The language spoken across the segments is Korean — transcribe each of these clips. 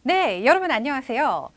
네, 여러분 안녕하세요.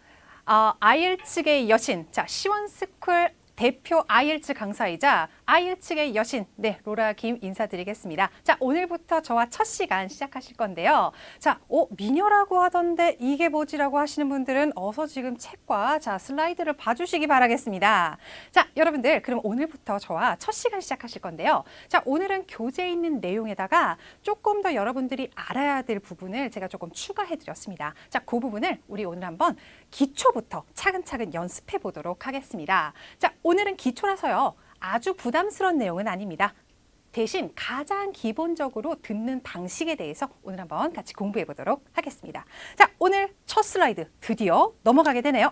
IELTS의 여신, 자, 시원스쿨 대표 IELTS 강사이자 IELTS의 여신, 네, 로라 김 인사드리겠습니다. 자, 오늘부터 저와 첫 시간 시작하실 건데요. 자, 미녀라고 하던데 이게 뭐지라고 하시는 분들은 어서 지금 책과 자, 슬라이드를 봐주시기 바라겠습니다. 자, 여러분들, 그럼 오늘부터 저와 첫 시간 시작하실 건데요. 자, 오늘은 교재에 있는 내용에다가 조금 더 여러분들이 알아야 될 부분을 제가 조금 추가해 드렸습니다. 자, 그 부분을 우리 오늘 한번 기초부터 차근차근 연습해 보도록 하겠습니다. 자, 오늘은 기초라서요. 아주 부담스러운 내용은 아닙니다. 대신 가장 기본적으로 듣는 방식에 대해서 오늘 한번 같이 공부해 보도록 하겠습니다. 자, 오늘 첫 슬라이드 드디어 넘어가게 되네요.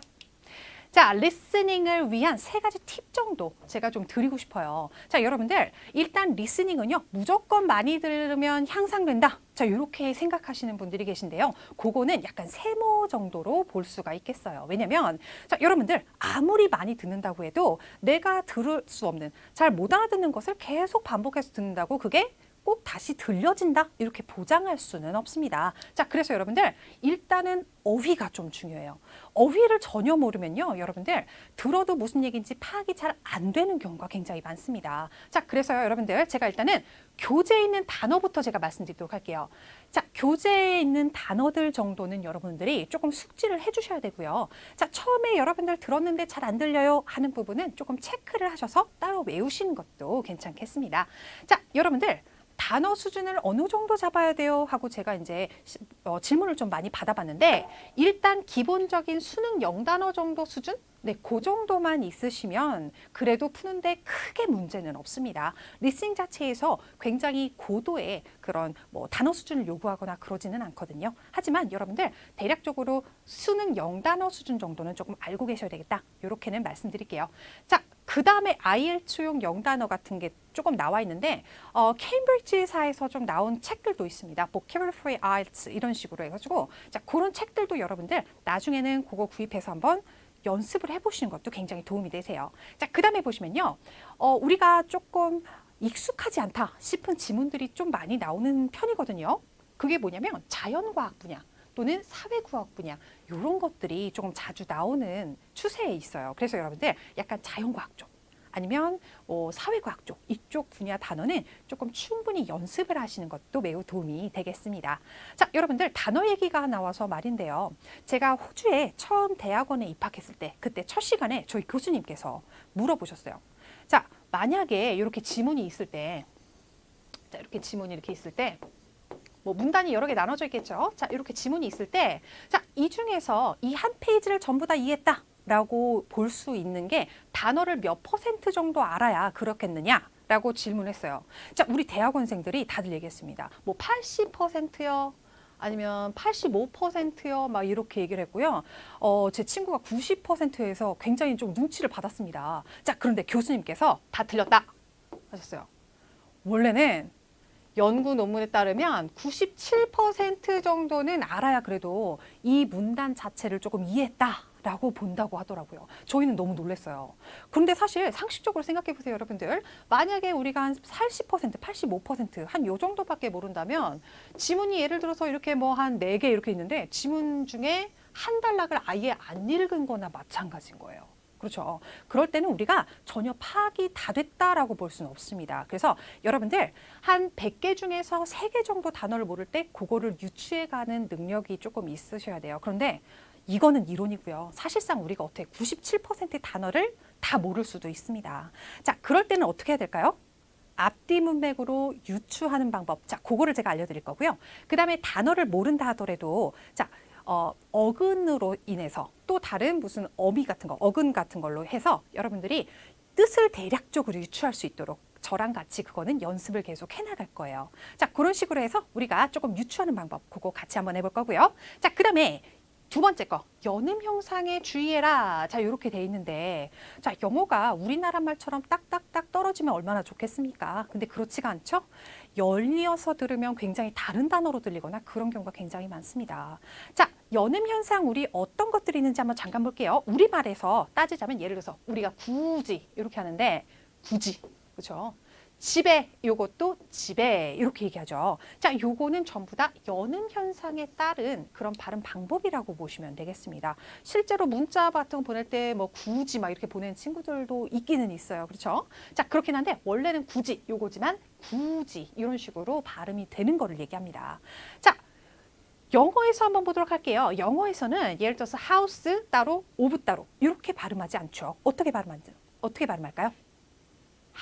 자, 리스닝을 위한 세 가지 팁 정도 제가 좀 드리고 싶어요. 자, 여러분들 일단 리스닝은요. 무조건 많이 들으면 향상된다. 자, 이렇게 생각하시는 분들이 계신데요. 그거는 약간 세모 정도로 볼 수가 있겠어요. 왜냐면 자, 여러분들 아무리 많이 듣는다고 해도 내가 들을 수 없는 잘 못 알아듣는 것을 계속 반복해서 듣는다고 그게 꼭 다시 들려진다 이렇게 보장할 수는 없습니다. 자, 그래서 여러분들 일단은 어휘가 좀 중요해요. 어휘를 전혀 모르면요, 여러분들 들어도 무슨 얘기인지 파악이 잘 안 되는 경우가 굉장히 많습니다. 자, 그래서요, 여러분들 제가 일단은 교재에 있는 단어부터 제가 말씀드리도록 할게요. 자, 교재에 있는 단어들 정도는 여러분들이 조금 숙지를 해주셔야 되고요. 자, 처음에 여러분들 들었는데 잘 안 들려요 하는 부분은 조금 체크를 하셔서 따로 외우시는 것도 괜찮겠습니다. 자, 여러분들 단어 수준을 어느 정도 잡아야 돼요? 하고 제가 이제 질문을 좀 많이 받아봤는데 일단 기본적인 수능 0단어 정도 수준? 네, 그 정도만 있으시면 그래도 푸는데 크게 문제는 없습니다. 리스닝 자체에서 굉장히 고도의 그런 단어 수준을 요구하거나 그러지는 않거든요. 하지만 여러분들 대략적으로 수능 0단어 수준 정도는 조금 알고 계셔야 되겠다. 이렇게는 말씀드릴게요. 자, 그 다음에 IELTS용 0단어 같은 게 조금 나와 있는데 케임브리지사에서 좀 나온 책들도 있습니다. Vocabulary IELTS 이런 식으로 해가지고 자, 그런 책들도 여러분들 나중에는 그거 구입해서 한번 연습을 해보시는 것도 굉장히 도움이 되세요. 자, 그 다음에 보시면요. 우리가 조금 익숙하지 않다 싶은 지문들이 좀 많이 나오는 편이거든요. 그게 뭐냐면 자연과학 분야 또는 사회과학 분야 이런 것들이 조금 자주 나오는 추세에 있어요. 그래서 여러분들 약간 자연과학 쪽 아니면 사회과학 쪽 이쪽 분야 단어는 조금 충분히 연습을 하시는 것도 매우 도움이 되겠습니다. 자, 여러분들 단어 얘기가 나와서 말인데요. 제가 호주에 처음 대학원에 입학했을 때 그때 첫 시간에 저희 교수님께서 물어보셨어요. 자, 만약에 이렇게 지문이 있을 때 자, 이렇게 지문이 이렇게 있을 때 문단이 여러 개 나눠져 있겠죠. 자, 이렇게 지문이 있을 때 자, 이 중에서 이 한 페이지를 전부 다 이해했다. 라고 볼 수 있는 게 단어를 몇 % 정도 알아야 그렇겠느냐 라고 질문했어요. 자, 우리 대학원생들이 다들 얘기했습니다. 80%요. 아니면 85%요. 막 이렇게 얘기를 했고요. 제 친구가 90%에서 굉장히 좀 눈치를 받았습니다. 자, 그런데 교수님께서 다 틀렸다 하셨어요. 원래는 연구 논문에 따르면 97% 정도는 알아야 그래도 이 문단 자체를 조금 이해했다라고 본다고 하더라고요. 저희는 너무 놀랐어요. 그런데 사실 상식적으로 생각해 보세요, 여러분들. 만약에 우리가 한 80%, 85%, 한 요 정도밖에 모른다면 지문이 예를 들어서 이렇게 한 4개 이렇게 있는데 지문 중에 한 단락을 아예 안 읽은 거나 마찬가지인 거예요. 그렇죠. 그럴 때는 우리가 전혀 파악이 다 됐다라고 볼 수는 없습니다. 그래서 여러분들 한 100개 중에서 3개 정도 단어를 모를 때 그거를 유추해가는 능력이 조금 있으셔야 돼요. 그런데 이거는 이론이고요. 사실상 우리가 어떻게 97%의 단어를 다 모를 수도 있습니다. 자, 그럴 때는 어떻게 해야 될까요? 앞뒤 문맥으로 유추하는 방법. 자, 그거를 제가 알려드릴 거고요. 그 다음에 단어를 모른다 하더라도 자, 어근으로 인해서 또 다른 무슨 어미 같은 거, 어근 같은 걸로 해서 여러분들이 뜻을 대략적으로 유추할 수 있도록 저랑 같이 그거는 연습을 계속 해나갈 거예요. 자, 그런 식으로 해서 우리가 조금 유추하는 방법, 그거 같이 한번 해볼 거고요. 자, 그 다음에 두 번째 거, 연음 형상에 주의해라. 자, 이렇게 돼 있는데, 자, 영어가 우리나라 말처럼 딱딱딱 떨어지면 얼마나 좋겠습니까? 근데 그렇지가 않죠? 열이어서 들으면 굉장히 다른 단어로 들리거나 그런 경우가 굉장히 많습니다. 자, 연음 현상 우리 어떤 것들이 있는지 한번 잠깐 볼게요. 우리말에서 따지자면 예를 들어서 우리가 굳이 이렇게 하는데 굳이, 그렇죠? 집에, 요것도 집에 이렇게 얘기하죠. 자, 요거는 전부 다 연음 현상에 따른 그런 발음 방법이라고 보시면 되겠습니다. 실제로 문자 같은 거 보낼 때 뭐 굳이 막 이렇게 보내는 친구들도 있기는 있어요. 그렇죠? 자, 그렇긴 한데 원래는 굳이 요거지만 굳이 이런 식으로 발음이 되는 거를 얘기합니다. 자, 영어에서 한번 보도록 할게요. 영어에서는 예를 들어서 house 따로, of 따로 이렇게 발음하지 않죠. 어떻게 발음할까요?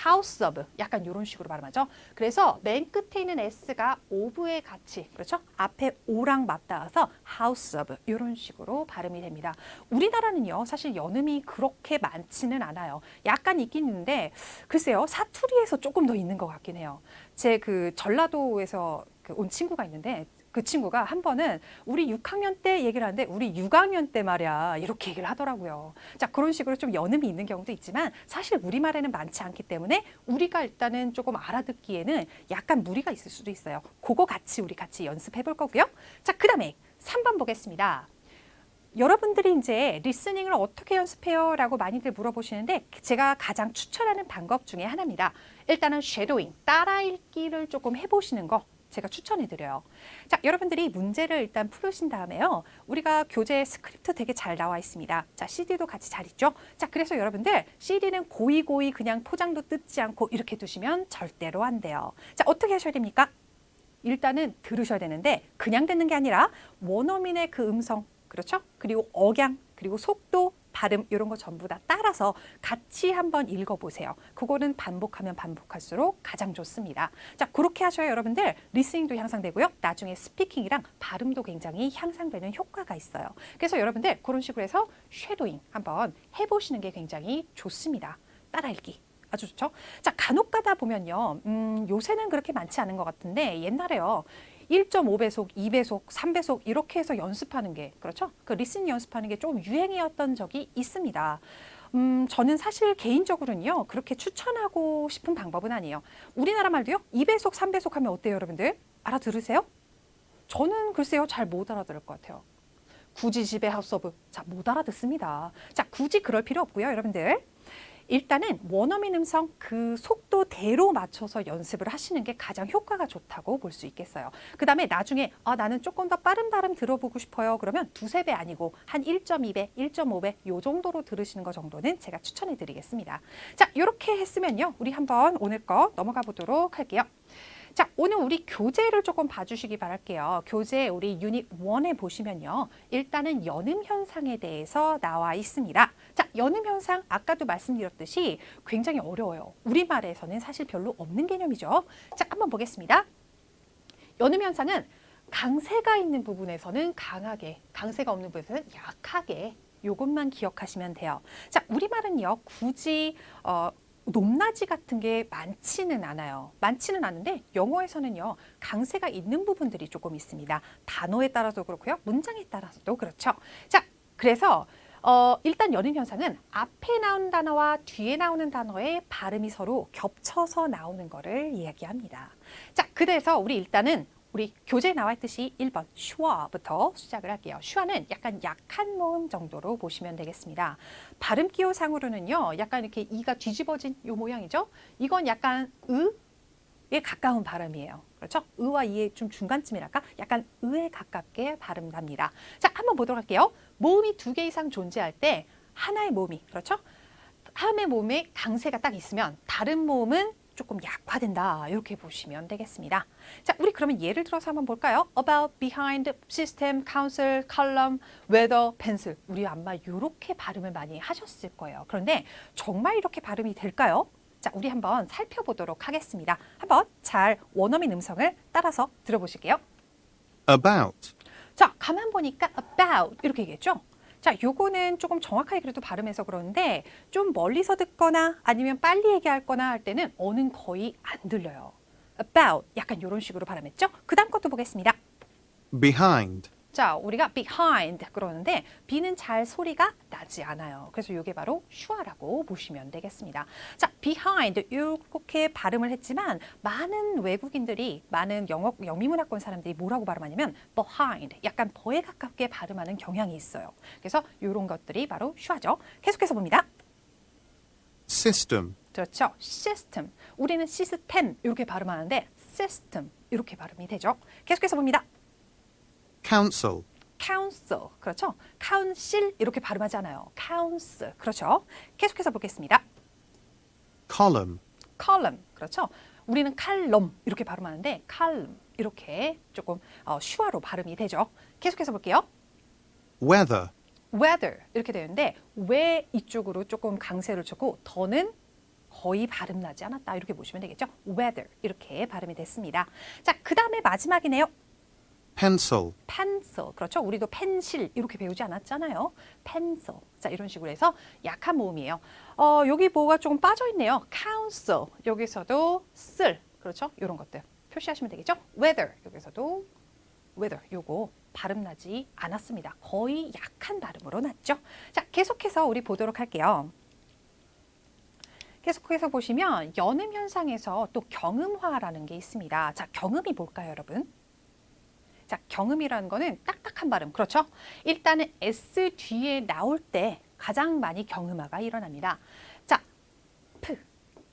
house of 약간 이런 식으로 발음하죠. 그래서 맨 끝에 있는 s가 of의 같이 그렇죠? 앞에 o랑 맞닿아서 house of 이런 식으로 발음이 됩니다. 우리나라는요 사실 연음이 그렇게 많지는 않아요. 약간 있긴 있는데 글쎄요 사투리에서 조금 더 있는 것 같긴 해요. 제 그 전라도에서 온 친구가 있는데 그 친구가 한 번은 우리 6학년 때 얘기를 하는데 우리 6학년 때 말이야 이렇게 얘기를 하더라고요. 자, 그런 식으로 좀 연음이 있는 경우도 있지만 사실 우리말에는 많지 않기 때문에 우리가 일단은 조금 알아듣기에는 약간 무리가 있을 수도 있어요. 그거 우리 같이 연습해 볼 거고요. 자, 그다음에 3번 보겠습니다. 여러분들이 이제 리스닝을 어떻게 연습해요? 라고 많이들 물어보시는데 제가 가장 추천하는 방법 중에 하나입니다. 일단은 shadowing, 따라 읽기를 조금 해보시는 거 제가 추천해드려요. 자, 여러분들이 문제를 일단 풀으신 다음에요. 우리가 교재 스크립트 되게 잘 나와 있습니다. 자, CD도 같이 잘 있죠? 자, 그래서 여러분들 CD는 고이고이 그냥 포장도 뜯지 않고 이렇게 두시면 절대로 안 돼요. 자, 어떻게 하셔야 됩니까? 일단은 들으셔야 되는데 그냥 듣는 게 아니라 원어민의 그 음성, 그렇죠? 그리고 억양, 그리고 속도, 발음 이런 거 전부 다 따라서 같이 한번 읽어보세요. 그거는 반복하면 반복할수록 가장 좋습니다. 자, 그렇게 하셔야 여러분들 리스닝도 향상되고요. 나중에 스피킹이랑 발음도 굉장히 향상되는 효과가 있어요. 그래서 여러분들 그런 식으로 해서 쉐도잉 한번 해보시는 게 굉장히 좋습니다. 따라 읽기. 아주 좋죠? 자, 간혹 가다 보면요. 요새는 그렇게 많지 않은 것 같은데 옛날에요. 1.5배속, 2배속, 3배속 이렇게 해서 연습하는 게 그렇죠? 그 리스닝 연습하는 게 좀 유행이었던 적이 있습니다. 저는 사실 개인적으로는요. 그렇게 추천하고 싶은 방법은 아니에요. 우리나라 말도요. 2배속, 3배속 하면 어때요, 여러분들? 알아들으세요? 저는 글쎄요. 잘 못 알아들을 것 같아요. 굳이 집에 하우스 오브. 자, 못 알아듣습니다. 자, 굳이 그럴 필요 없고요, 여러분들. 일단은 원어민 음성 그 속도대로 맞춰서 연습을 하시는 게 가장 효과가 좋다고 볼 수 있겠어요. 그 다음에 나중에 나는 조금 더 빠른 발음 들어보고 싶어요. 그러면 두세 배 아니고 한 1.2배, 1.5배 요 정도로 들으시는 거 정도는 제가 추천해 드리겠습니다. 자, 이렇게 했으면요. 우리 한번 오늘 거 넘어가 보도록 할게요. 자, 오늘 우리 교재를 조금 봐주시기 바랄게요. 교재 우리 유닛 1에 보시면요. 일단은 연음 현상에 대해서 나와 있습니다. 자, 연음 현상 아까도 말씀드렸듯이 굉장히 어려워요. 우리말에서는 사실 별로 없는 개념이죠. 자, 한번 보겠습니다. 연음 현상은 강세가 있는 부분에서는 강하게, 강세가 없는 부분에서는 약하게 요것만 기억하시면 돼요. 자, 우리말은요. 굳이 높낮이 같은 게 많지는 않아요. 많지는 않은데 영어에서는요. 강세가 있는 부분들이 조금 있습니다. 단어에 따라서 그렇고요. 문장에 따라서도 그렇죠. 자, 그래서 일단 연음 현상은 앞에 나오는 단어와 뒤에 나오는 단어의 발음이 서로 겹쳐서 나오는 거를 이야기합니다. 자, 그래서 우리 일단은 우리 교재에 나와 있듯이 1번 슈어부터 시작을 할게요. 슈어는 약간 약한 모음 정도로 보시면 되겠습니다. 발음 기호상으로는요. 약간 이렇게 이가 뒤집어진 요 모양이죠. 이건 약간 으에 가까운 발음이에요. 그렇죠? 으와 이의 좀 중간쯤이랄까? 약간 으에 가깝게 발음 납니다. 자, 한번 보도록 할게요. 모음이 2개 이상 존재할 때 하나의 모음이 그렇죠? 하나의 모음에 강세가 딱 있으면 다른 모음은 조금 약화된다. 이렇게 보시면 되겠습니다. 자, 우리 그러면 예를 들어서 한번 볼까요? About, behind, system, council, column, weather, pencil. 우리 아마 이렇게 발음을 많이 하셨을 거예요. 그런데 정말 이렇게 발음이 될까요? 자, 우리 한번 살펴보도록 하겠습니다. 한번 잘 원어민 음성을 따라서 들어보실게요. About. 자, 가만 보니까 about 이렇게 얘기했죠? 자, 요거는 조금 정확하게 그래도 발음해서 그러는데 좀 멀리서 듣거나 아니면 빨리 얘기할 거나 할 때는 어는 거의 안 들려요. about 약간 이런 식으로 발음했죠? 그 다음 것도 보겠습니다. Behind. 자, 우리가 behind 그러는데 B는 잘 소리가 나지 않아요. 그래서 이게 바로 슈아라고 보시면 되겠습니다. 자, behind 이렇게 발음을 했지만 많은 외국인들이 많은 영미문화권 사람들이 뭐라고 발음하냐면 behind 약간 버에 가깝게 발음하는 경향이 있어요. 그래서 이런 것들이 바로 슈아죠. 계속해서 봅니다. System. 그렇죠. system. 우리는 시스템 이렇게 발음하는데 system 이렇게 발음이 되죠. 계속해서 봅니다. council, council. 그렇죠. council 이렇게 발음하지 않아요. council. 그렇죠. 계속해서 보겠습니다. column, column. 그렇죠. 우리는 칼럼 이렇게 발음하는데 column 이렇게 조금 슈화로 발음이 되죠. 계속해서 볼게요. weather, weather 이렇게 되는데 왜 이쪽으로 조금 강세를 쳤고 더는 거의 발음 나지 않았다 이렇게 보시면 되겠죠. weather 이렇게 발음이 됐습니다. 자, 그 다음에 마지막이네요. pencil, pencil. 그렇죠. 우리도 펜실 이렇게 배우지 않았잖아요. pencil. 자, 이런 식으로 해서 약한 모음이에요. 여기 뭐가 조금 빠져 있네요. council. 여기서도 쓸. 그렇죠. 이런 것들 표시하시면 되겠죠. weather. 여기서도 weather. 요거 발음 나지 않았습니다. 거의 약한 발음으로 났죠. 자, 계속해서 우리 보도록 할게요. 계속해서 보시면 연음 현상에서 또 경음화라는 게 있습니다. 자, 경음이 뭘까요, 여러분? 자, 경음이라는 거는 딱딱한 발음. 그렇죠? 일단은 S 뒤에 나올 때 가장 많이 경음화가 일어납니다. 자, 프,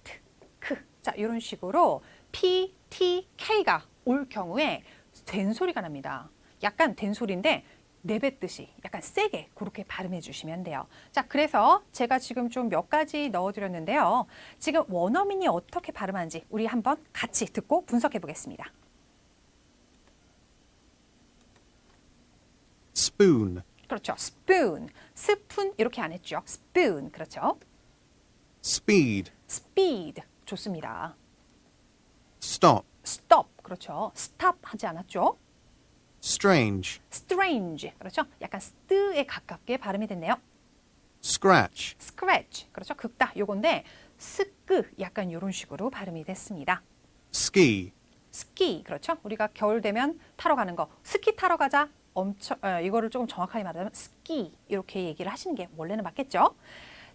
트, 크. 자, 이런 식으로 P, T, K가 올 경우에 된소리가 납니다. 약간 된소리인데 내뱉듯이 약간 세게 그렇게 발음해 주시면 돼요. 자, 그래서 제가 지금 좀 몇 가지 넣어드렸는데요. 지금 원어민이 어떻게 발음하는지 우리 한번 같이 듣고 분석해 보겠습니다. spoon, 그렇죠. spoon, 스푼 이렇게 안 했죠. spoon, 그렇죠. speed, speed, 좋습니다. stop, stop, 그렇죠. stop 하지 않았죠. strange, strange, 그렇죠. 약간 스트에 가깝게 발음이 됐네요. scratch, scratch, 그렇죠. 긁다 요건데 스크 약간 이런 식으로 발음이 됐습니다. ski, 스키, 그렇죠. 우리가 겨울 되면 타러 가는 거, 스키 타러 가자. 이거를 조금 정확하게 말하자면 스키 이렇게 얘기를 하시는 게 원래는 맞겠죠.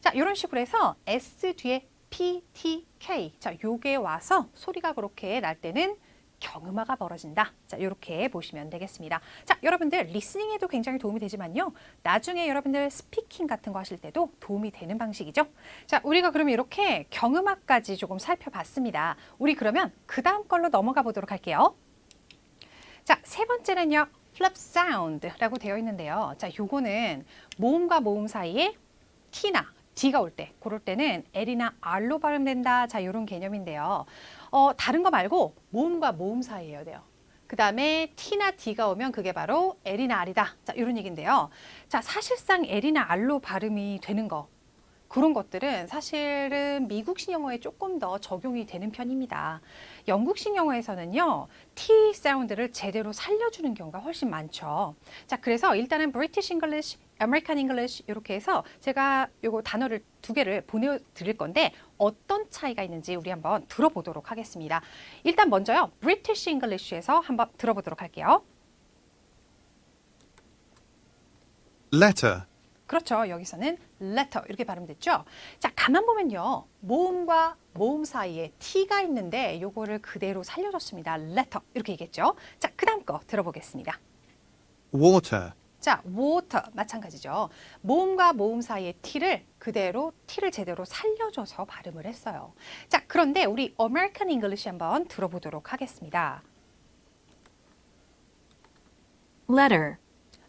자, 이런 식으로 해서 S 뒤에 P, T, K. 자, 요게 와서 소리가 그렇게 날 때는 경음화가 벌어진다. 자, 이렇게 보시면 되겠습니다. 자, 여러분들 리스닝에도 굉장히 도움이 되지만요. 나중에 여러분들 스피킹 같은 거 하실 때도 도움이 되는 방식이죠. 자, 우리가 그러면 이렇게 경음화까지 조금 살펴봤습니다. 우리 그러면 그 다음 걸로 넘어가 보도록 할게요. 자, 세 번째는요. flip sound라고 되어 있는데요. 자, 요거는 모음과 모음 사이에 T나 D가 올 때, 그럴 때는 L이나 R로 발음된다. 자, 이런 개념인데요. 다른 거 말고 모음과 모음 사이에요 돼요. 그 다음에 T나 D가 오면 그게 바로 L이나 R이다. 자, 이런 얘기인데요. 자, 사실상 L이나 R로 발음이 되는 거, 그런 것들은 사실은 미국식 영어에 조금 더 적용이 되는 편입니다. 영국식 영어에서는요, T 사운드를 제대로 살려주는 경우가 훨씬 많죠. 자, 그래서 일단은 British English, American English 이렇게 해서 제가 요거 단어를 두 개를 보내드릴 건데 어떤 차이가 있는지 우리 한번 들어보도록 하겠습니다. 일단 먼저요, British English에서 한번 들어보도록 할게요. letter, 그렇죠. 여기서는 letter 이렇게 발음됐죠. 자, 가만 보면요. 모음과 모음 사이에 T가 있는데 요거를 그대로 살려줬습니다. letter 이렇게 얘기했죠. 자, 그 다음 거 들어보겠습니다. water, 자, water 마찬가지죠. 모음과 모음 사이에 T를 제대로 살려줘서 발음을 했어요. 자, 그런데 우리 American English 한번 들어보도록 하겠습니다. letter,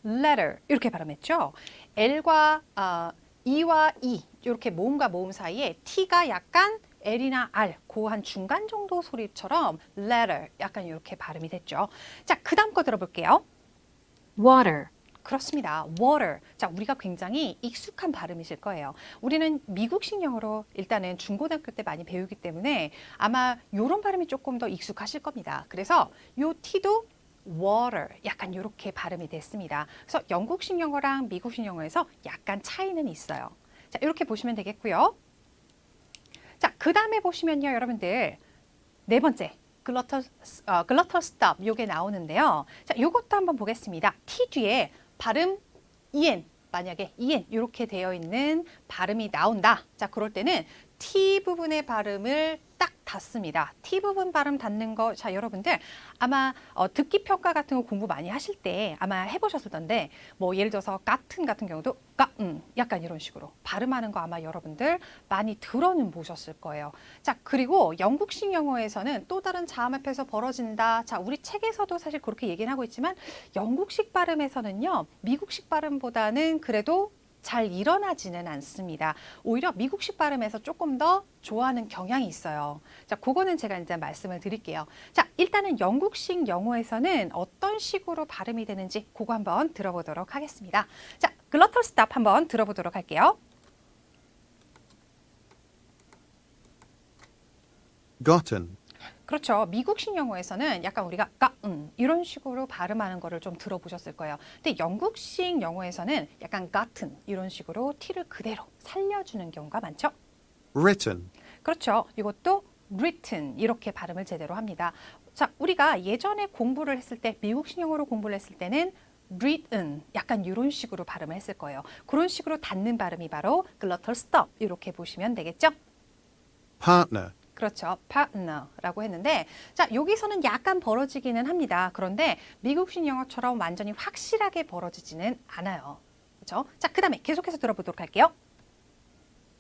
letter 이렇게 발음했죠. L과 E와 E 이렇게 모음과 모음 사이에 T가 약간 L이나 R 그 한 중간 정도 소리처럼 letter 약간 이렇게 발음이 됐죠. 자, 그 다음 거 들어볼게요. water, 그렇습니다. water. 자, 우리가 굉장히 익숙한 발음이실 거예요. 우리는 미국식 영어로 일단은 중고등학교 때 많이 배우기 때문에 아마 이런 발음이 조금 더 익숙하실 겁니다. 그래서 요 T도 water 약간 이렇게 발음이 됐습니다. 그래서 영국식 영어랑 미국식 영어에서 약간 차이는 있어요. 자, 이렇게 보시면 되겠고요. 자, 그 다음에 보시면요, 여러분들 네 번째 glottal stop 요게 나오는데요. 자, 요것도 한번 보겠습니다. T 뒤에 발음 en 만약에 en 이렇게 되어 있는 발음이 나온다. 자, 그럴 때는 T 부분의 발음을 딱 닫습니다. T 부분 발음 닫는 거, 자 여러분들 아마 듣기 평가 같은 거 공부 많이 하실 때 아마 해보셨을 텐데 뭐 예를 들어서 같은 경우도 약간 이런 식으로 발음하는 거 아마 여러분들 많이 들어는 보셨을 거예요. 자 그리고 영국식 영어에서는 또 다른 자음 앞에서 벌어진다. 자 우리 책에서도 사실 그렇게 얘기는 하고 있지만 영국식 발음에서는요 미국식 발음보다는 그래도 잘 일어나지는 않습니다. 오히려 미국식 발음에서 조금 더 좋아하는 경향이 있어요. 자, 그거는 제가 이제 말씀을 드릴게요. 자, 일단은 영국식 영어에서는 어떤 식으로 발음이 되는지 그거 한번 들어보도록 하겠습니다. 자, 글로털 스탑 한번 들어보도록 할게요. gotten, 그렇죠. 미국식 영어에서는 약간 우리가 이런 식으로 발음하는 거를 좀 들어보셨을 거예요. 근데 영국식 영어에서는 약간 gotten 이런 식으로 T를 그대로 살려주는 경우가 많죠. written, 그렇죠. 이것도 written 이렇게 발음을 제대로 합니다. 자, 우리가 예전에 공부를 했을 때 미국식 영어로 공부를 했을 때는 written 약간 이런 식으로 발음을 했을 거예요. 그런 식으로 닫는 발음이 바로 glottal stop 이렇게 보시면 되겠죠. partner, 그렇죠. partner라고 했는데 자 여기서는 약간 벌어지기는 합니다. 그런데 미국식 영어처럼 완전히 확실하게 벌어지지는 않아요. 그렇죠? 자 그다음에 계속해서 들어보도록 할게요.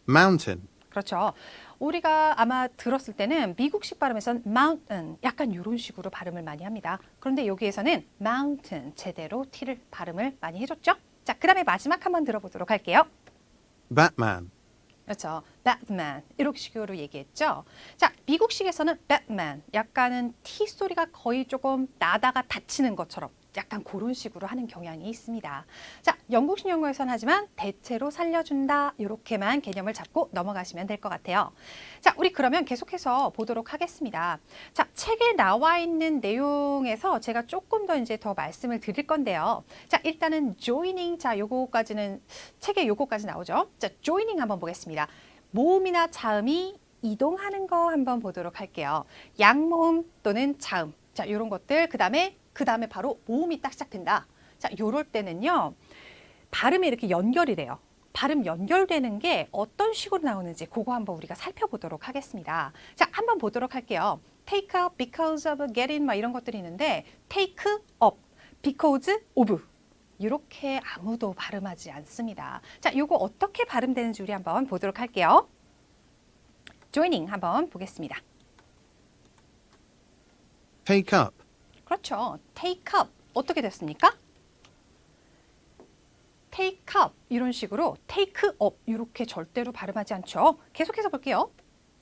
mountain, 그렇죠. 우리가 아마 들었을 때는 미국식 발음에선 mountain 약간 이런 식으로 발음을 많이 합니다. 그런데 여기에서는 mountain 제대로 T를 발음을 많이 해줬죠. 자 그다음에 마지막 한번 들어보도록 할게요. Batman, 그렇죠. Batman 이렇게 식으로 얘기했죠. 자, 미국식에서는 Batman 약간은 T 소리가 거의 조금 나다가 닫히는 것처럼 약간 그런 식으로 하는 경향이 있습니다. 자, 영국식 영어에서는 하지만 대체로 살려준다 이렇게만 개념을 잡고 넘어가시면 될 것 같아요. 자, 우리 그러면 계속해서 보도록 하겠습니다. 자, 책에 나와 있는 내용에서 제가 조금 더 이제 더 말씀을 드릴 건데요. 자, 일단은 joining 자, 요거까지는 책에 요거까지 나오죠. 자, joining 한번 보겠습니다. 모음이나 자음이 이동하는 거 한번 보도록 할게요. 양모음 또는 자음. 자, 요런 것들 그다음에 바로 모음이 딱 시작된다. 자, 요럴 때는요. 발음이 이렇게 연결이 돼요. 발음 연결되는 게 어떤 식으로 나오는지 그거 한번 우리가 살펴보도록 하겠습니다. 자, 한번 보도록 할게요. take up, because of, get in 막 이런 것들이 있는데 take up, because of 이렇게 아무도 발음하지 않습니다. 자, 요거 어떻게 발음되는지 우리 한번 보도록 할게요. joining 한번 보겠습니다. take up, 그렇죠. take up 어떻게 됐습니까? take up 이런 식으로 take up 이렇게 절대로 발음하지 않죠. 계속해서 볼게요.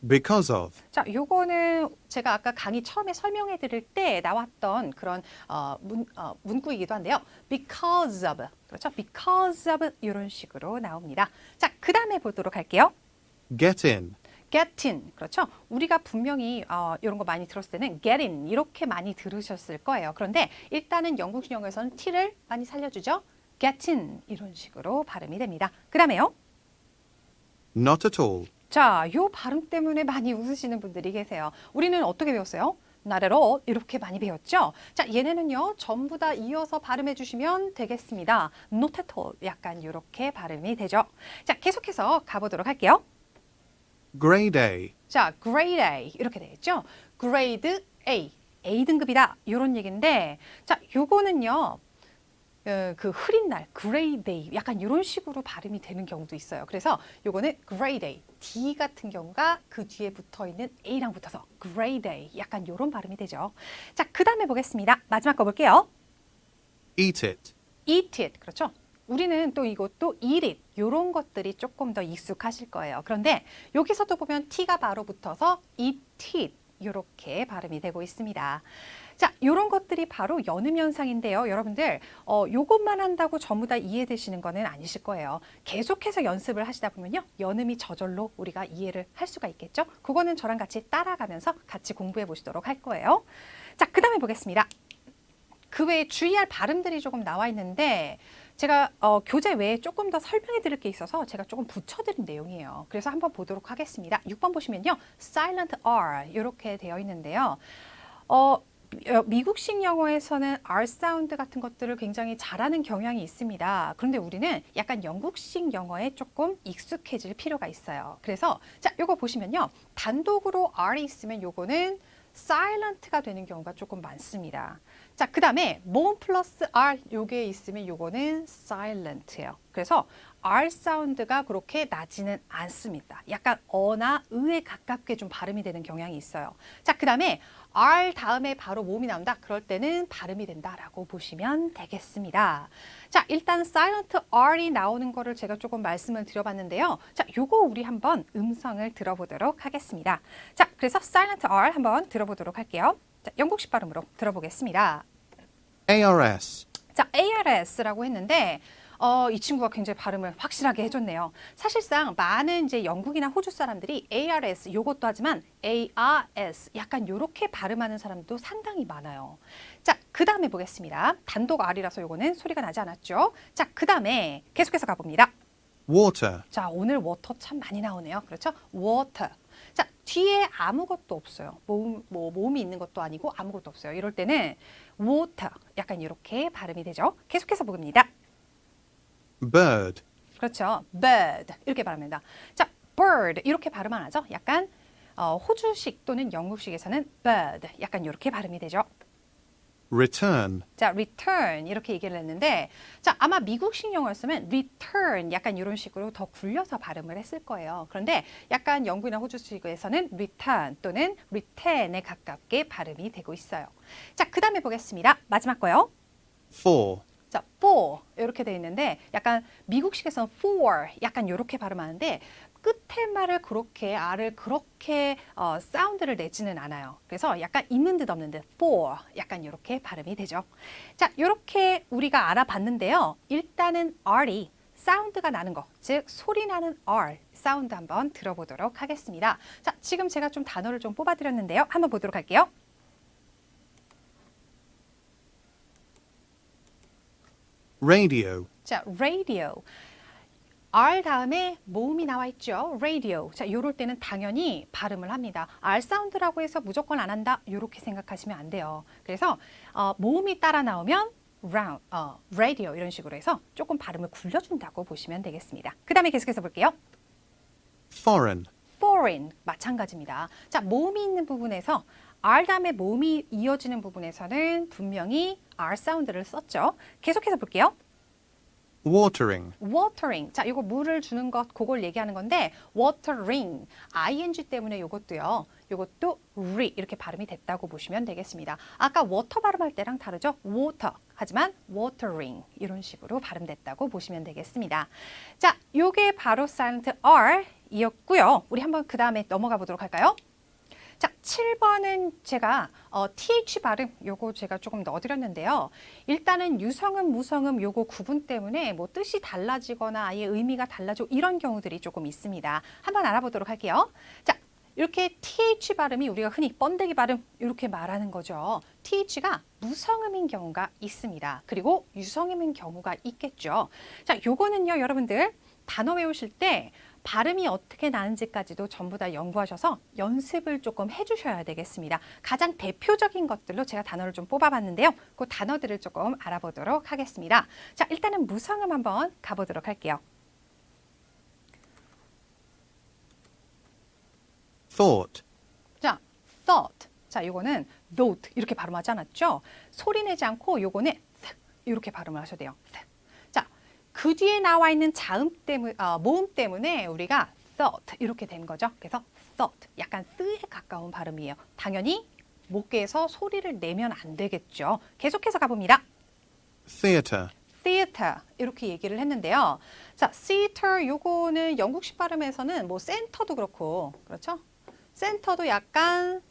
because of, 자, 요거는 제가 아까 강의 처음에 설명해 드릴 때 나왔던 그런 문구이기도 한데요. because of 그렇죠. because of 이런 식으로 나옵니다. 자, 그 다음에 보도록 할게요. get in, get in 그렇죠. 우리가 분명히 이런 거 많이 들었을 때는 get in 이렇게 많이 들으셨을 거예요. 그런데 일단은 영국식 영어에서는 T를 많이 살려주죠. get in 이런 식으로 발음이 됩니다. 그 다음에요. not at all, 자, 요 발음 때문에 많이 웃으시는 분들이 계세요. 우리는 어떻게 배웠어요? not at all 이렇게 많이 배웠죠. 자, 얘네는요 전부 다 이어서 발음해 주시면 되겠습니다. not at all 약간 이렇게 발음이 되죠. 자, 계속해서 가보도록 할게요. grade A, 자, grade A 이렇게 되겠죠. grade A, A 등급이다 이런 얘기인데, 자, 요거는요. 그 흐린 날, grade day 약간 이런 식으로 발음이 되는 경우도 있어요. 그래서 요거는 grade day, D 같은 경우가 그 뒤에 붙어 있는 A랑 붙어서 grade day 약간 이런 발음이 되죠. 자, 그 다음에 보겠습니다. 마지막 거 볼게요. eat it, eat it 그렇죠. 우리는 또 이것도 eat it 이런 것들이 조금 더 익숙하실 거예요. 그런데 여기서도 보면 T가 바로 붙어서 eat it 이렇게 발음이 되고 있습니다. 자, 이런 것들이 바로 연음 현상인데요. 여러분들 요것만 한다고 전부 다 이해되시는 거는 아니실 거예요. 계속해서 연습을 하시다 보면요. 연음이 저절로 우리가 이해를 할 수가 있겠죠. 그거는 저랑 같이 따라가면서 같이 공부해 보시도록 할 거예요. 자, 그 다음에 보겠습니다. 그 외에 주의할 발음들이 조금 나와 있는데 제가 교재 외에 조금 더 설명해 드릴 게 있어서 제가 조금 붙여드린 내용이에요. 그래서 한번 보도록 하겠습니다. 6번 보시면요. silent R 이렇게 되어 있는데요. 미국식 영어에서는 R 사운드 같은 것들을 굉장히 잘하는 경향이 있습니다. 그런데 우리는 약간 영국식 영어에 조금 익숙해질 필요가 있어요. 그래서 자, 요거 보시면요. 단독으로 R이 있으면 요거는 silent가 되는 경우가 조금 많습니다. 자, 그 다음에 모음 플러스 R 요게 있으면 요거는 silent예요. 그래서 R 사운드가 그렇게 나지는 않습니다. 약간 어나 의에 가깝게 좀 발음이 되는 경향이 있어요. 자, 그 다음에 R 다음에 바로 모음이 나온다. 그럴 때는 발음이 된다라고 보시면 되겠습니다. 자, 일단 silent R이 나오는 거를 제가 조금 말씀을 드려봤는데요. 자, 요거 우리 한번 음성을 들어보도록 하겠습니다. 자, 그래서 silent R 한번 들어보도록 할게요. 자, 영국식 발음으로 들어보겠습니다. ARS, 자, ARS라고 했는데 이 친구가 굉장히 발음을 확실하게 해줬네요. 사실상 많은 이제 영국이나 호주 사람들이 ARS 요것도 하지만 ARS 약간 요렇게 발음하는 사람도 상당히 많아요. 자, 그 다음에 보겠습니다. 단독 R이라서 요거는 소리가 나지 않았죠. 자, 그 다음에 계속해서 가봅니다. water, 자, 오늘 워터 참 많이 나오네요. 그렇죠? water. 자, 뒤에 아무것도 없어요. 모음이 있는 것도 아니고 아무것도 없어요. 이럴 때는 water 약간 이렇게 발음이 되죠. 계속해서 봅니다. bird, 그렇죠. bird 이렇게 발음합니다. 자, bird 이렇게 발음 안 하죠? 약간 호주식 또는 영국식에서는 bird 약간 이렇게 발음이 되죠. return, 자, return 이렇게 얘기를 했는데 자, 아마 미국식 영어였으면 return 약간 이런 식으로 더 굴려서 발음을 했을 거예요. 그런데 약간 영국이나 호주식에서는 return 또는 return에 가깝게 발음이 되고 있어요. 자, 그 다음에 보겠습니다. 마지막 거요. for, 자, for 이렇게 돼 있는데 약간 미국식에서는 for 약간 이렇게 발음하는데 끝에 말을 그렇게 R을 그렇게 사운드를 내지는 않아요. 그래서 약간 있는 듯 없는 듯 for 약간 이렇게 발음이 되죠. 자, 이렇게 우리가 알아봤는데요. 일단은 R이 사운드가 나는 거, 즉 소리 나는 R 사운드 한번 들어보도록 하겠습니다. 자, 지금 제가 좀 단어를 좀 뽑아드렸는데요. 한번 보도록 할게요. radio, 자, radio. R 다음에 모음이 나와 있죠. radio. 자, 요럴 때는 당연히 발음을 합니다. R 사운드라고 해서 무조건 안 한다. 요렇게 생각하시면 안 돼요. 그래서 모음이 따라 나오면 round, radio 이런 식으로 해서 조금 발음을 굴려준다고 보시면 되겠습니다. 그 다음에 계속해서 볼게요. foreign, foreign 마찬가지입니다. 자, 모음이 있는 부분에서 R 다음에 모음이 이어지는 부분에서는 분명히 R 사운드를 썼죠. 계속해서 볼게요. watering, watering. 자, 이거 물을 주는 것, 그걸 얘기하는 건데 watering, ing 때문에 이것도요. 이것도 re 이렇게 발음이 됐다고 보시면 되겠습니다. 아까 water 발음할 때랑 다르죠? water. 하지만 watering 이런 식으로 발음됐다고 보시면 되겠습니다. 자, 요게 바로 silent R 이었고요. 우리 한번 그 다음에 넘어가 보도록 할까요? 자, 7번은 제가 TH 발음 요거 제가 조금 넣어드렸는데요. 일단은 유성음, 무성음 요거 구분 때문에 뭐 뜻이 달라지거나 아예 의미가 달라지고 이런 경우들이 조금 있습니다. 한번 알아보도록 할게요. 자, 이렇게 TH 발음이 우리가 흔히 번데기 발음 이렇게 말하는 거죠. TH가 무성음인 경우가 있습니다. 그리고 유성음인 경우가 있겠죠. 자, 요거는요, 여러분들 단어 외우실 때 발음이 어떻게 나는지까지도 전부 다 연구하셔서 연습을 조금 해주셔야 되겠습니다. 가장 대표적인 것들로 제가 단어를 좀 뽑아봤는데요. 그 단어들을 조금 알아보도록 하겠습니다. 자, 일단은 무성음 한번 가보도록 할게요. thought, 자, thought. 자, 요거는 thought 이렇게 발음하지 않았죠? 소리 내지 않고 요거는 이렇게 발음을 하셔야 돼요. 자, 그 뒤에 나와 있는 자음 때문에 모음 때문에 우리가 thought 이렇게 된 거죠. 그래서 thought 약간 쓰에 가까운 발음이에요. 당연히 목에서 소리를 내면 안 되겠죠. 계속해서 가봅니다. theatre, theater 이렇게 얘기를 했는데요. 자, theater 요거는 영국식 발음에서는 뭐 센터도 그렇고 그렇죠? 센터도 약간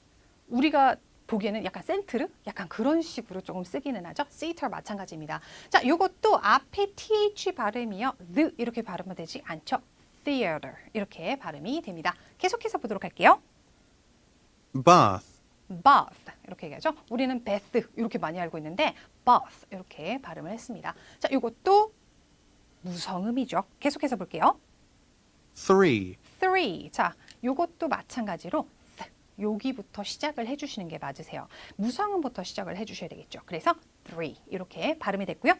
우리가 보기에는 약간 센트르? 약간 그런 식으로 조금 쓰기는 하죠. theater 마찬가지입니다. 자, 요것도 앞에 th 발음이요. the 이렇게 발음은 되지 않죠. theater 이렇게 발음이 됩니다. 계속해서 보도록 할게요. bath, bath 이렇게 얘기하죠. 우리는 bath 이렇게 많이 알고 있는데 bath 이렇게 발음을 했습니다. 자, 이것도 무성음이죠. 계속해서 볼게요. three, three. 자, 이것도 마찬가지로 여기부터 시작을 해주시는 게 맞으세요. 무성음부터 시작을 해주셔야 되겠죠. 그래서 3 이렇게 발음이 됐고요.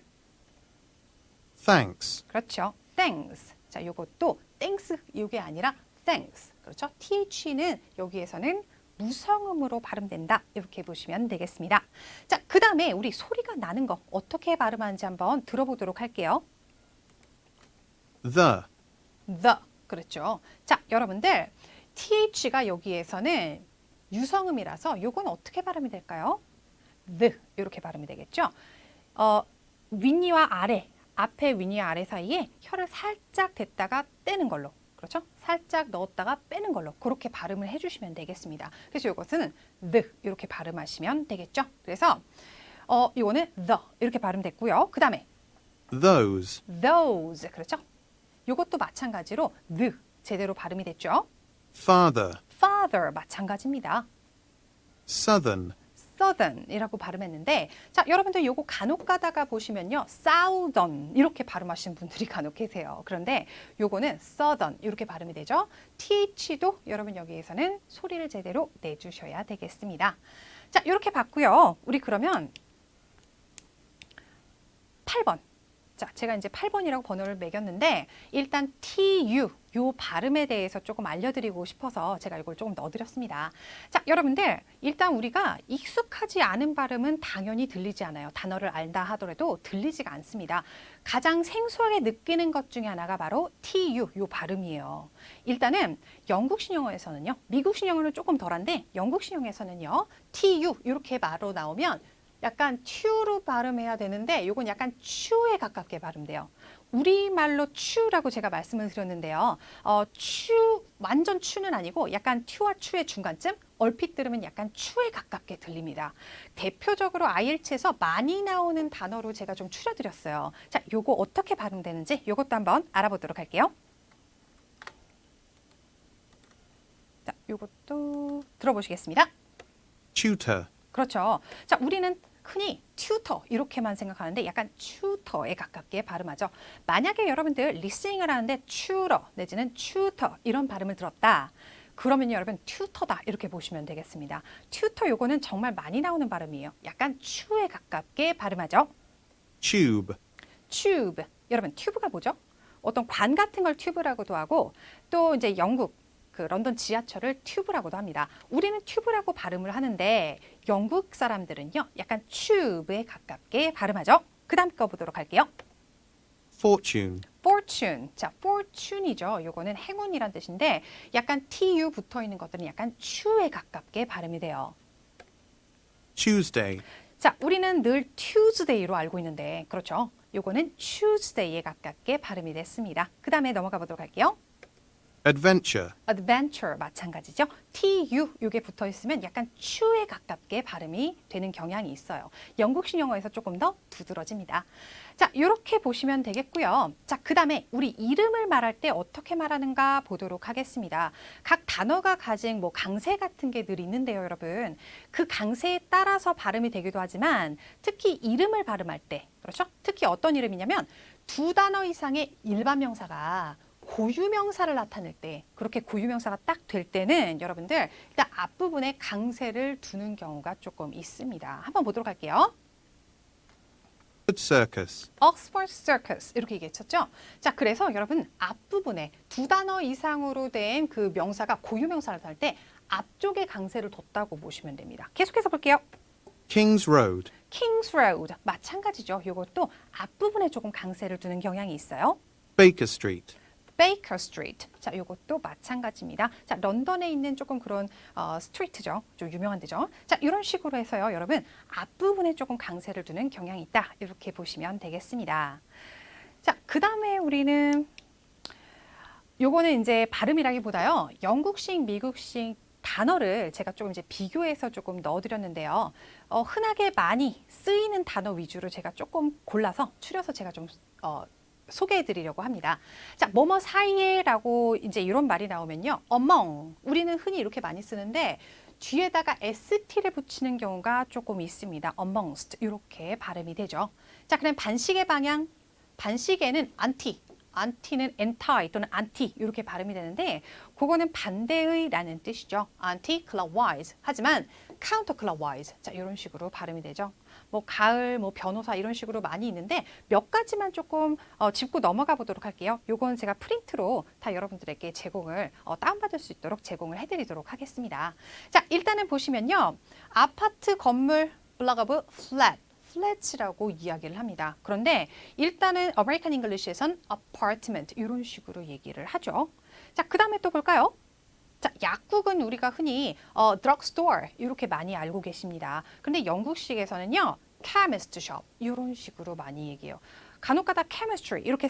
Thanks. 그렇죠. Thanks. 자, 요것도 thanks 이게 아니라 thanks. 그렇죠. TH는 여기에서는 무성음으로 발음된다. 이렇게 보시면 되겠습니다. 자, 그 다음에 우리 소리가 나는 거 어떻게 발음하는지 한번 들어보도록 할게요. The. The. 그렇죠. 자, 여러분들 TH가 여기에서는 유성음이라서 요건 어떻게 발음이 될까요? The. 이렇게 발음이 되겠죠. 윗니와 아래, 앞에 윗니와 아래 사이에 혀를 살짝 댔다가 떼는 걸로. 그렇죠? 살짝 넣었다가 빼는 걸로 그렇게 발음을 해주시면 되겠습니다. 그래서 이것은 the 이렇게 발음하시면 되겠죠. 그래서 이거는 the 이렇게 발음됐고요. 그 다음에 Those. those 그렇죠? 이것도 마찬가지로 the 제대로 발음이 됐죠. Father. father 마찬가지입니다. Southern. southern이라고 발음했는데 자 여러분들 요거 간혹 가다가 보시면요 southern 이렇게 발음하시는 분들이 간혹 계세요. 그런데 요거는 southern 이렇게 발음이 되죠. TH도 여러분 여기에서는 소리를 제대로 내주셔야 되겠습니다. 자 이렇게 봤고요. 우리 그러면 8번 자 제가 이제 8번이라고 번호를 매겼는데 일단 TU 요 발음에 대해서 조금 알려드리고 싶어서 제가 이걸 조금 넣어드렸습니다. 자 여러분들 일단 우리가 익숙하지 않은 발음은 당연히 들리지 않아요. 단어를 알다 하더라도 들리지가 않습니다. 가장 생소하게 느끼는 것 중에 하나가 바로 TU 요 발음이에요. 일단은 영국식 영어에서는요. 미국식 영어는 조금 덜한데 영국식 영어에서는요. TU 이렇게 바로 나오면 약간 튜로 발음해야 되는데 이건 약간 추에 가깝게 발음돼요. 우리말로 추라고 제가 말씀을 드렸는데요. 추 완전 추는 아니고 약간 튜와 추의 중간쯤 얼핏 들으면 약간 추에 가깝게 들립니다. 대표적으로 IELTS에서 많이 나오는 단어로 제가 좀 추려드렸어요. 자, 요거 어떻게 발음되는지 요것도 한번 알아보도록 할게요. 자, 요것도 들어보시겠습니다. Tutor. 그렇죠. 자, 우리는 흔히 튜터 이렇게만 생각하는데 약간 튜터에 가깝게 발음하죠. 만약에 여러분들 리스닝을 하는데 튜러 내지는 튜터 이런 발음을 들었다. 그러면 여러분 튜터다 이렇게 보시면 되겠습니다. 튜터 요거는 정말 많이 나오는 발음이에요. 약간 튜에 가깝게 발음하죠. Tube. 튜브. 여러분 튜브가 뭐죠? 어떤 관 같은 걸 튜브라고도 하고 또 이제 영국 그 런던 지하철을 튜브라고도 합니다. 우리는 튜브라고 발음을 하는데 영국 사람들은요. 약간 튜브에 가깝게 발음하죠. 그 다음 거 보도록 할게요. Fortune. fortune. 자, fortune이죠. 요거는 행운이란 뜻인데 약간 tu 붙어 있는 것들은 약간 추에 가깝게 발음이 돼요. Tuesday. 자, 우리는 늘 Tuesday로 알고 있는데 그렇죠. 요거는 Tuesday에 가깝게 발음이 됐습니다. 그 다음에 넘어가 보도록 할게요. Adventure. adventure 마찬가지죠. TU 요게 붙어 있으면 약간 추에 가깝게 발음이 되는 경향이 있어요. 영국식 영어에서 조금 더 두드러집니다. 자, 이렇게 보시면 되겠고요. 자, 그 다음에 우리 이름을 말할 때 어떻게 말하는가 보도록 하겠습니다. 각 단어가 가진 뭐 강세 같은 게 늘 있는데요, 여러분. 그 강세에 따라서 발음이 되기도 하지만 특히 이름을 발음할 때, 그렇죠? 특히 어떤 이름이냐면 두 단어 이상의 일반 명사가 고유명사를 나타낼 때 그렇게 고유명사가 딱 될 때는 여러분들 일단 앞부분에 강세를 두는 경우가 조금 있습니다. 한번 보도록 할게요. Oxford Circus. Oxford Circus 이렇게 얘기했었죠. 자, 그래서 여러분 앞부분에 두 단어 이상으로 된 그 명사가 고유명사를 나타낼 때 앞쪽에 강세를 뒀다고 보시면 됩니다. 계속해서 볼게요. King's Road. King's Road 마찬가지죠. 이것도 앞부분에 조금 강세를 두는 경향이 있어요. Baker Street. Baker Street. 자, 이것도 마찬가지입니다. 자, 런던에 있는 조금 그런 스트리트죠. 좀 유명한 데죠. 자, 이런 식으로 해서요, 여러분 앞부분에 조금 강세를 두는 경향이 있다. 이렇게 보시면 되겠습니다. 자, 그 다음에 우리는 요거는 이제 발음이라기보다요, 영국식, 미국식 단어를 제가 조금 이제 비교해서 조금 넣어드렸는데요. 흔하게 많이 쓰이는 단어 위주로 제가 조금 골라서 추려서 제가 좀 소개해 드리려고 합니다. 자, 뭐뭐 사이에라고 이제 이런 말이 나오면요. among. 우리는 흔히 이렇게 많이 쓰는데 뒤에다가 st를 붙이는 경우가 조금 있습니다. amongst. 이렇게 발음이 되죠. 자, 그럼 반식의 방향. 반식에는 anti. anti는 anti 또는 anti 이렇게 발음이 되는데 그거는 반대의라는 뜻이죠. anti-clockwise. 하지만 counterclockwise. 자, 이런 식으로 발음이 되죠. 뭐 가을, 뭐 변호사 이런 식으로 많이 있는데 몇 가지만 조금 짚고 넘어가 보도록 할게요. 요건 제가 프린트로 다 여러분들에게 제공을 다운받을 수 있도록 제공을 해드리도록 하겠습니다. 자, 일단은 보시면요. 아파트 건물 블락업을 flat. flat이라고 이야기를 합니다. 그런데 일단은 American English에선 apartment 이런 식으로 얘기를 하죠. 자, 그 다음에 또 볼까요? 자, 약국은 우리가 흔히 drugstore 이렇게 많이 알고 계십니다. 근데 영국식에서는요, chemist shop 이런 식으로 많이 얘기해요. 간혹가다 chemistry 이렇게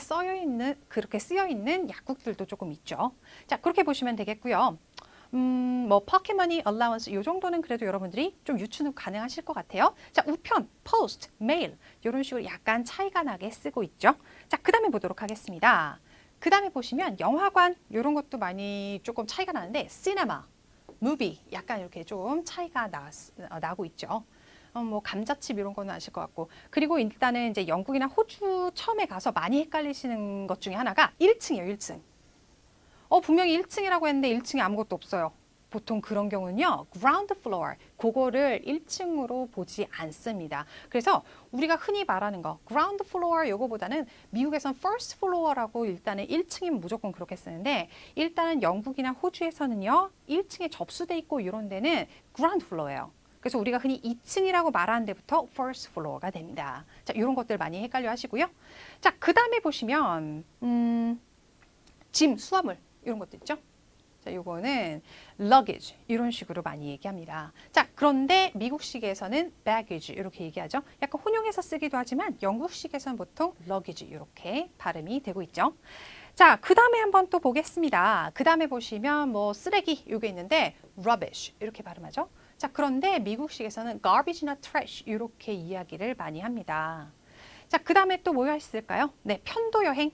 그렇게 쓰여 있는 약국들도 조금 있죠. 자, 그렇게 보시면 되겠고요. 뭐 pocket money allowance 이 정도는 그래도 여러분들이 좀 유추는 가능하실 것 같아요. 자, 우편, post, mail 이런 식으로 약간 차이가 나게 쓰고 있죠. 자, 그 다음에 보도록 하겠습니다. 그 다음에 보시면 영화관 이런 것도 많이 조금 차이가 나는데 cinema, movie 약간 이렇게 좀 차이가 나고 있죠. 뭐 감자칩 이런 거는 아실 것 같고 그리고 일단은 이제 영국이나 호주 처음에 가서 많이 헷갈리시는 것 중에 하나가 1층이에요. 1층. 분명히 1층이라고 했는데 1층에 아무것도 없어요. 보통 그런 경우는요. ground floor, 그거를 1층으로 보지 않습니다. 그래서 우리가 흔히 말하는 거 ground floor 요거보다는 미국에선 first floor라고 일단은 1층이면 무조건 그렇게 쓰는데 일단은 영국이나 호주에서는요. 1층에 접수돼 있고 이런 데는 ground floor예요. 그래서 우리가 흔히 2층이라고 말하는 데부터 first floor가 됩니다. 자, 이런 것들 많이 헷갈려 하시고요. 자, 그 다음에 보시면 짐, 수화물 이런 것도 있죠. 자, 요거는 luggage 이런 식으로 많이 얘기합니다. 자, 그런데 미국식에서는 baggage 이렇게 얘기하죠. 약간 혼용해서 쓰기도 하지만 영국식에서는 보통 luggage 이렇게 발음이 되고 있죠. 자, 그 다음에 한번 또 보겠습니다. 그 다음에 보시면 뭐 쓰레기 요게 있는데 rubbish 이렇게 발음하죠. 자, 그런데 미국식에서는 garbage나 trash 이렇게 이야기를 많이 합니다. 자, 그 다음에 또 뭐가 있을까요? 네, 편도 여행.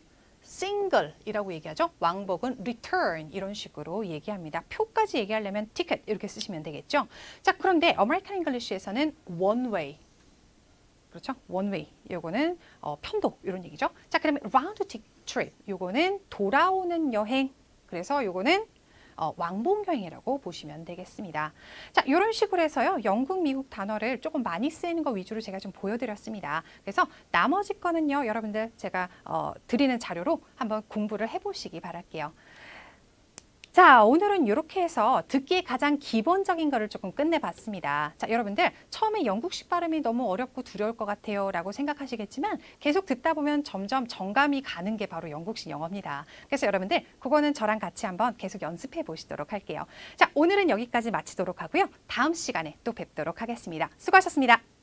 single이라고 얘기하죠. 왕복은 return 이런 식으로 얘기합니다. 표까지 얘기하려면 ticket 이렇게 쓰시면 되겠죠. 자, 그런데 American English에서는 one way. 그렇죠? one way. 요거는 편도 이런 얘기죠. 자, 그러면 round trip. 요거는 돌아오는 여행. 그래서 요거는 왕복 여행이라고 보시면 되겠습니다. 자, 이런 식으로 해서요. 영국, 미국 단어를 조금 많이 쓰이는 거 위주로 제가 좀 보여드렸습니다. 그래서 나머지 거는요. 여러분들 제가 드리는 자료로 한번 공부를 해보시기 바랄게요. 자, 오늘은 이렇게 해서 듣기의 가장 기본적인 거를 조금 끝내봤습니다. 자, 여러분들 처음에 영국식 발음이 너무 어렵고 두려울 것 같아요 라고 생각하시겠지만 계속 듣다 보면 점점 정감이 가는 게 바로 영국식 영어입니다. 그래서 여러분들 그거는 저랑 같이 한번 계속 연습해 보시도록 할게요. 자, 오늘은 여기까지 마치도록 하고요. 다음 시간에 또 뵙도록 하겠습니다. 수고하셨습니다.